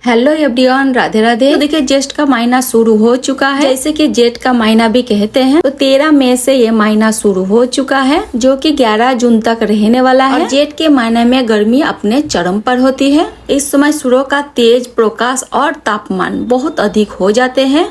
Hello everyone, Radhe Radhe. तो देखिए जेठ का महीना शुरू हो चुका है, जैसे कि जेठ का महीना भी कहते हैं। तो 13 मई से ये महीना शुरू हो चुका है, जो कि 11 जून तक रहने वाला है। और जेठ के महीने में गर्मी अपने चरम पर होती है। इस समय सूर्य का तेज प्रकाश और तापमान बहुत अधिक हो जाते हैं,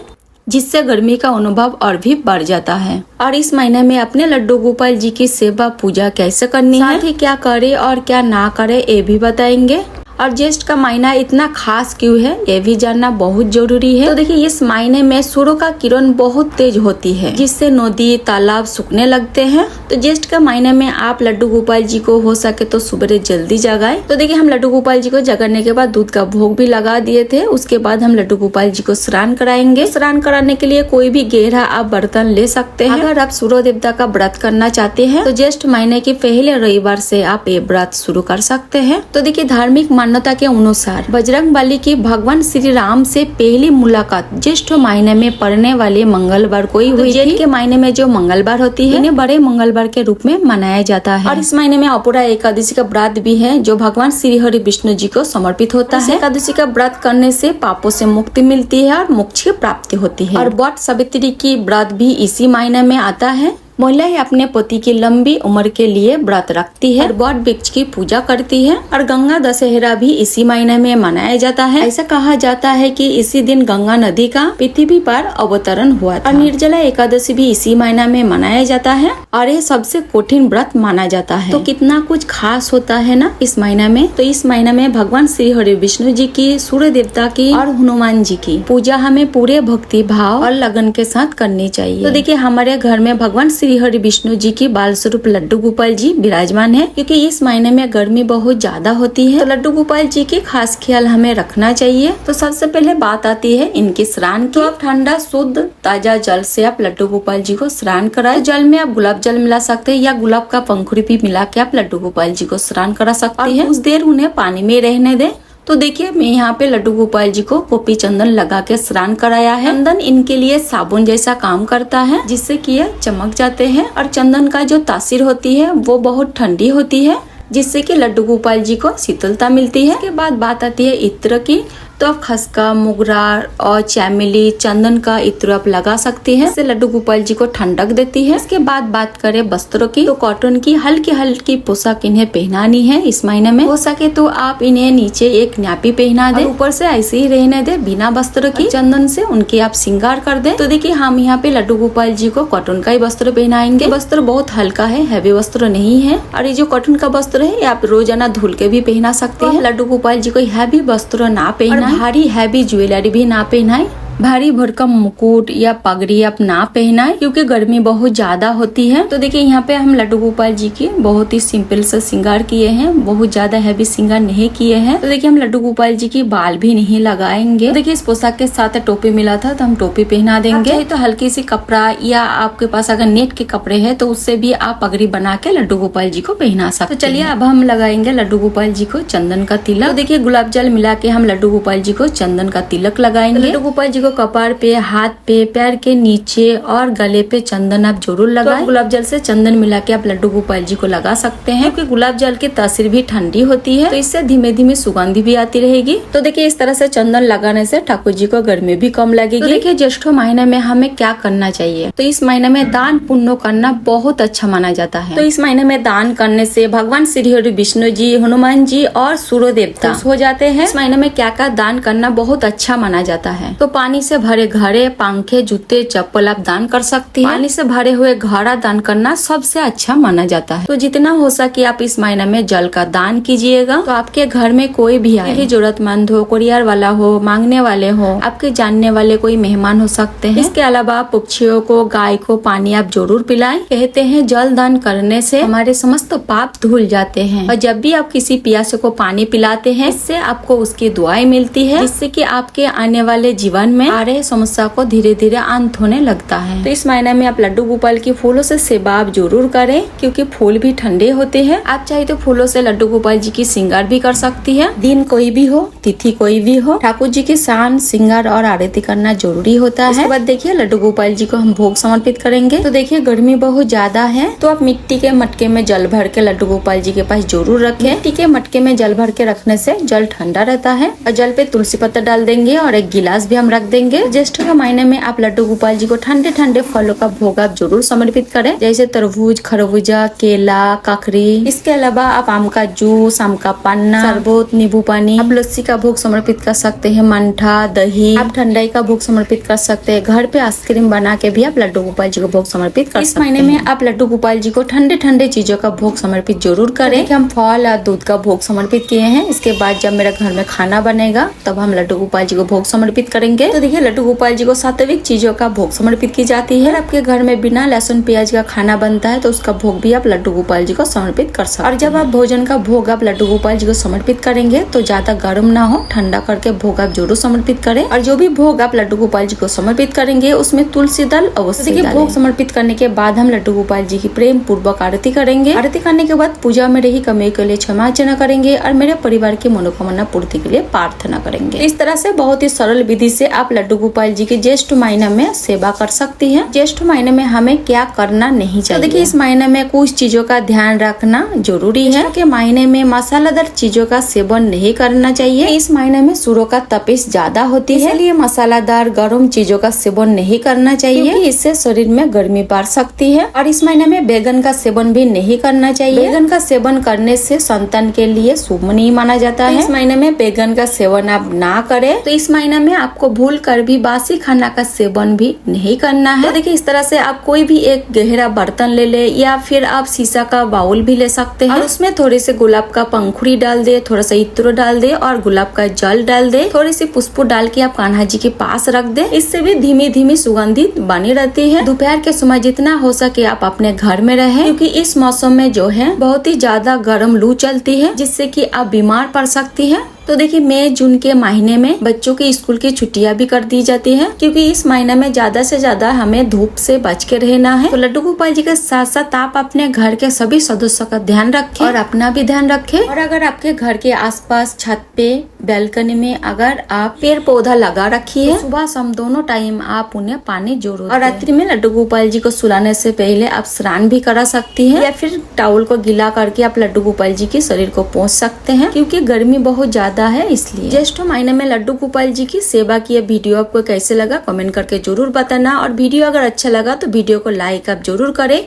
जिससे गर्मी का अनुभव और भी बढ़ जाता है। और इस महीने में अपने लड्डू गोपाल जी की सेवा पूजा कैसे करनी है, साथ ही क्या करे और क्या ना करे ये भी बताएंगे। और ज्येष्ठ का महीना इतना खास क्यों है ये भी जानना बहुत जरूरी है। तो देखिए इस महीने में सूर्य का किरण बहुत तेज होती है, जिससे नदी तालाब सूखने लगते हैं। तो ज्येष्ठ का महीने में आप लड्डू गोपाल जी को हो सके तो सुबह जल्दी जगाए। तो देखिए हम लड्डू गोपाल जी को जगाने के बाद दूध का भोग भी लगा दिए थे। उसके बाद हम लड्डू गोपाल जी को स्नान कराएंगे। स्नान कराने के लिए कोई भी गहरा आप बर्तन ले सकते हैं। अगर आप सूर्य देवता का व्रत करना चाहते हैं तो ज्येष्ठ महीने के पहले रविवार से आप ये व्रत शुरू कर सकते हैं। तो देखिए धार्मिक मान्यता के अनुसार बजरंगबली की भगवान श्री राम से पहली मुलाकात ज्येष्ठ महीने में पड़ने वाले मंगलवार को ही हुई थी। जेठ के महीने में जो मंगलवार होती है इन्हें बड़े मंगलवार के रूप में मनाया जाता है। और इस महीने में अपूरा एकादशी का व्रत भी है, जो भगवान श्री हरि विष्णु जी को समर्पित होता है। एकादशी का व्रत करने से पापों से मुक्ति मिलती है और मोक्ष की प्राप्ति होती है। और वट सावित्री की व्रत भी इसी महीने में आता है। महिलाएं अपने पति की लंबी उम्र के लिए व्रत रखती है और वट वृक्ष की पूजा करती है। और गंगा दशहरा भी इसी महीने में मनाया जाता है। ऐसा कहा जाता है कि इसी दिन गंगा नदी का पृथ्वी पर अवतरण हुआ था। और निर्जला एकादशी भी इसी महीना में मनाया जाता है और ये सबसे कठिन व्रत माना जाता है। तो कितना कुछ खास होता है ना इस महीना में। तो इस महीना में भगवान श्री हरि विष्णु जी की, सूर्य देवता की और हनुमान जी की पूजा हमें पूरे भक्ति भाव और लगन के साथ करनी चाहिए। तो देखिए हमारे घर में भगवान श्री हरि विष्णु जी की बाल स्वरूप लड्डू गोपाल जी विराजमान है, क्योंकि इस महीने में गर्मी बहुत ज्यादा होती है। तो लड्डू गोपाल जी की खास ख्याल हमें रखना चाहिए। तो सबसे पहले बात आती है इनके स्नान की। तो आप ठंडा शुद्ध ताजा जल से आप लड्डू गोपाल जी को स्नान कराए। जल में आप गुलाब जल मिला सकते हैं या गुलाब का पंखुड़ी भी मिला के आप लड्डू गोपाल जी को स्नान करा सकते हैं। कुछ देर उन्हें पानी में रहने दें। तो देखिए मैं यहाँ पे लड्डू गोपाल जी को गोपी चंदन लगा के स्नान कराया है। चंदन इनके लिए साबुन जैसा काम करता है, जिससे कि ये चमक जाते हैं। और चंदन का जो तासीर होती है वो बहुत ठंडी होती है, जिससे कि लड्डू गोपाल जी को शीतलता मिलती है। इसके बाद बात आती है इत्र की। तो आप खसका, मोगरा और चमेली, चंदन का इत्र आप लगा सकती हैं। इससे लड्डू गोपाल जी को ठंडक देती है। इसके बाद बात करें वस्त्रों की, तो कॉटन की हल्की हल्की पोशाक इन्हें पहनानी है इस महीने में। हो सके तो आप इन्हें नीचे एक न्यापी पहना दे, ऊपर से ऐसे ही रहने दे बिना वस्त्र की। चंदन से उनके आप श्रृंगार कर दे। तो देखिए हम यहाँ पे लड्डू गोपाल जी को कॉटन का ही वस्त्र पहनाएंगे। वस्त्र बहुत हल्का है, हैवी वस्त्र नहीं है। और ये जो कॉटन का वस्त्र है ये आप रोजाना धुल के भी पहना सकते हैं। लड्डू गोपाल जी को हैवी वस्त्र ना पहना, भारी हैवी ज्वेलरी भी ना पहनाए, भारी भरकम मुकुट या पगड़ी आप ना पहनाए, क्योंकि गर्मी बहुत ज्यादा होती है। तो देखिए यहाँ पे हम लड्डू गोपाल जी की बहुत ही सिंपल से श्रृंगार किए हैं, बहुत ज्यादा हैवी श्रृंगार नहीं किए हैं। तो देखिए हम लड्डू गोपाल जी की बाल भी नहीं लगाएंगे। तो देखिए इस पोशाक के साथ टोपी मिला था तो हम टोपी पहना देंगे। तो हल्की सी कपड़ा या आपके पास अगर नेट के कपड़े है तो उससे भी आप पगड़ी बना के लड्डू गोपाल जी को पहना सकते हैं। तो चलिए अब हम लगाएंगे लड्डू गोपाल जी को चंदन का तिलक। तो देखिए गुलाब जल मिला के हम लड्डू गोपाल जी को चंदन का तिलक लगाएंगे। लड्डू गोपाल जी को कपार पे, हाथ पे, पैर के नीचे और गले पे चंदन आप जरूर लगाएं। तो गुलाब जल से चंदन मिला के आप लड्डू गोपाल जी को लगा सकते हैं, क्योंकि गुलाब जल की तासीर भी ठंडी होती है, तो इससे धीमे धीमे सुगंध भी आती रहेगी। तो देखिए इस तरह से चंदन लगाने से ठाकुर जी को गर्मी भी कम लगेगी। तो देखिए ज्येष्ठ महीने में हमें क्या करना चाहिए। तो इस महीने में दान पुण्य करना बहुत अच्छा माना जाता है। तो इस महीने में दान करने से भगवान श्री हरि विष्णु जी, हनुमान जी और सूर्य देवता खुश हो जाते हैं। इस महीने में क्या क्या दान करना बहुत अच्छा माना जाता है। तो पानी से भरे घड़े, पंखे, जूते, चप्पल आप दान कर सकते हैं। पानी से भरे हुए घड़ा दान करना सबसे अच्छा माना जाता है। तो जितना हो सके आप इस महीने में जल का दान कीजिएगा। तो आपके घर में कोई भी आए, जरूरतमंद हो, कुरियर वाला हो, मांगने वाले हो, आपके जानने वाले कोई मेहमान हो सकते हैं। इसके अलावा पक्षियों को, गाय को पानी आप जरूर पिलाएं। कहते हैं जल दान करने से हमारे समस्त पाप धुल जाते हैं। और जब भी आप किसी प्यासे को पानी पिलाते हैं, इससे आपको उसकी दुआएं मिलती है, जिससे कि आपके आने वाले जीवन में में आ रहे समस्या को धीरे धीरे अंत होने लगता है। तो इस महीने में आप लड्डू गोपाल की फूलों से सेवा आप जरूर करें, क्योंकि फूल भी ठंडे होते हैं। आप चाहे तो फूलों से लड्डू गोपाल जी की श्रृंगार भी कर सकती है। दिन कोई भी हो, तिथि कोई भी हो, ठाकुर जी की शान श्रृंगार और आरती करना जरूरी होता है। उसके बाद देखिए लड्डू गोपाल जी को हम भोग समर्पित करेंगे। तो देखिए गर्मी बहुत ज्यादा है, तो आप मिट्टी के मटके में जल भर के लड्डू गोपाल जी के पास जरूर रखें। मिट्टी के मटके में जल भर के रखने से जल ठंडा रहता है और जल पे तुलसी पत्ता डाल देंगे और एक गिलास भी हम रख देंगे। ज्येष्ठ के महीने में आप लड्डू गोपाल जी को ठंडे ठंडे फलों का भोग आप जरूर समर्पित करें, जैसे तरबूज, खरबूजा, केला, ककड़ी। इसके अलावा आप आम का जूस, आम का पन्ना, शरबत, नींबू पानी, आप लस्सी का भोग समर्पित कर सकते हैं, मंठा, दही, आप ठंडाई का भोग समर्पित कर सकते हैं। घर पे आइसक्रीम बना के भी आप लड्डू गोपाल जी को भोग समर्पित कर सकते हैं। इस महीने में आप लड्डू गोपाल जी को ठंडे ठंडे चीजों का भोग समर्पित जरूर करें। हम फल और दूध का भोग समर्पित किए हैं। इसके बाद जब मेरे घर में खाना बनेगा तब हम लड्डू गोपाल जी को भोग समर्पित करेंगे। तो देखिए लड्डू गोपाल जी को सात्विक चीजों का भोग समर्पित की जाती है। आपके घर में बिना लहसुन प्याज का खाना बनता है तो उसका भोग भी आप लड्डू गोपाल जी को समर्पित कर सकते हैं। और जब आप भोजन का भोग आप लड्डू गोपाल जी को समर्पित करेंगे तो ज्यादा गर्म ना हो, ठंडा करके भोग आप जरूर समर्पित करें। और जो भी भोग आप लड्डू गोपाल जी को समर्पित करेंगे उसमें तुलसी दल अवश्य देखिए। भोग समर्पित करने के बाद हम लड्डू गोपाल जी की प्रेम पूर्वक आरती करेंगे। आरती करने के बाद पूजा में रही कमी के लिए क्षमा याचना करेंगे और मेरे परिवार की मनोकामना पूर्ति के लिए प्रार्थना करेंगे। इस तरह से बहुत ही सरल विधि से आप लड्डू गोपाल जी की ज्येष्ठ महीने में सेवा कर सकती हैं। ज्येष्ठ महीने में हमें क्या करना नहीं चाहिए, तो देखिए इस महीने में कुछ चीजों का ध्यान रखना जरूरी है कि महीने में मसालेदार चीजों का सेवन नहीं करना चाहिए। इस महीने में सूर्य का तपिश ज्यादा होती है, इसलिए मसालेदार गर्म चीजों का सेवन नहीं करना चाहिए, क्योंकि इससे शरीर में गर्मी बढ़ सकती है। और इस महीने में बैगन का सेवन भी नहीं करना चाहिए। बैगन का सेवन करने से संतान के लिए शुभ नहीं माना जाता है। इस महीने में बैगन का सेवन आप ना करें। तो इस महीने में आपको भूल कर भी बासी खाना का सेवन भी नहीं करना है। तो देखिए इस तरह से आप कोई भी एक गहरा बर्तन ले ले या फिर आप शीशा का बाउल भी ले सकते हैं और उसमें थोड़े से गुलाब का पंखुड़ी डाल दे, थोड़ा सा इत्र डाल दे और गुलाब का जल डाल दे, थोड़ी सी खुशबू डाल के आप कान्हा जी के पास रख दे। इससे भी धीमी धीमी सुगंधित बनी रहती है। दोपहर के समय जितना हो सके आप अपने घर में रहे, क्योंकि इस मौसम में जो है बहुत ही ज्यादा गर्म लू चलती है, जिससे कि आप बीमार पड़ सकती है। तो देखिए मई जून के महीने में बच्चों की स्कूल की छुट्टियां भी कर दी जाती हैं, क्योंकि इस महीने में ज्यादा से ज्यादा हमें धूप से बच के रहना है। तो लड्डू गोपाल जी के साथ साथ आप अपने घर के सभी सदस्यों का ध्यान रखें और अपना भी ध्यान रखें। और अगर आपके घर के आसपास छत पे, बैल्कनी में अगर आप पेड़ पौधा लगा रखी है, तो सुबह शाम दोनों टाइम आप उन्हें पानी जरूर और रात्रि में लड्डू गोपाल जी को सुलाने से पहले आप स्नान भी करा सकती है, या फिर टॉवल को गीला करके आप लड्डू गोपाल जी के शरीर को पोंछ सकते हैं, क्योंकि गर्मी बहुत ज्यादा है। इसलिए ज्येष्ठ महीने में लड्डू गोपाल जी की सेवा की वीडियो आपको कैसे लगा कमेंट करके जरूर बताना। और वीडियो अगर अच्छा लगा तो वीडियो को लाइक आप जरूर करें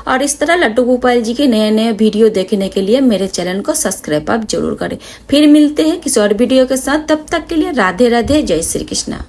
और इस तरह लड्डू गोपाल जी के नए नए वीडियो देखने के लिए मेरे चैनल को सब्सक्राइब आप जरूर करें। फिर मिलते हैं किसी और वीडियो के साथ, तब तक के लिए राधे राधे, जय श्री कृष्णा।